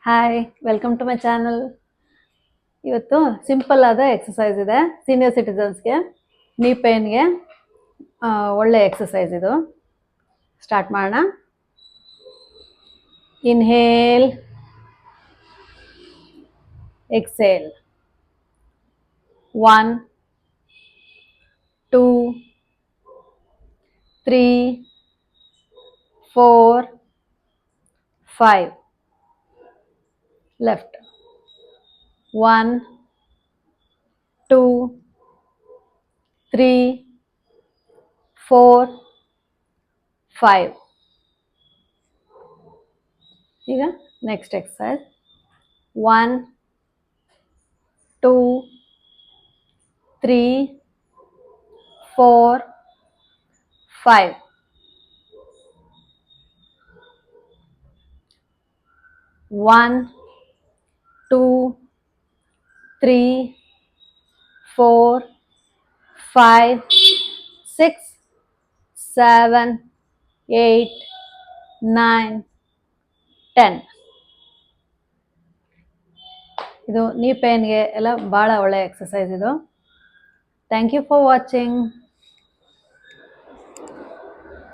Hi, welcome to my channel. ಇವತ್ತು simple ಆದ exercise ಇದೆ ಸೀನಿಯರ್ ಸಿಟಿಸನ್ಸ್ಗೆ, ನೀ ಪೇನ್ಗೆ ಒಳ್ಳೆ ಎಕ್ಸಸೈಸ್ ಇದು. ಸ್ಟಾರ್ಟ್ ಮಾಡೋಣ. Inhale, exhale. 1 2 3 4 5. Left. 1 2 3 4 5. ಈಗ ನೆಕ್ಸ್ಟ್ ಎಕ್ಸಸೈಸ್. 1 2 3 4 5. 1 2 3 4 5 6 7 8 9 10. ಇದು ನೀ ಪೇನ್ಗೆ ಎಲ್ಲ ಭಾಳ ಒಳ್ಳೆ ಎಕ್ಸಸೈಸ್ ಇದು. Thank you for watching.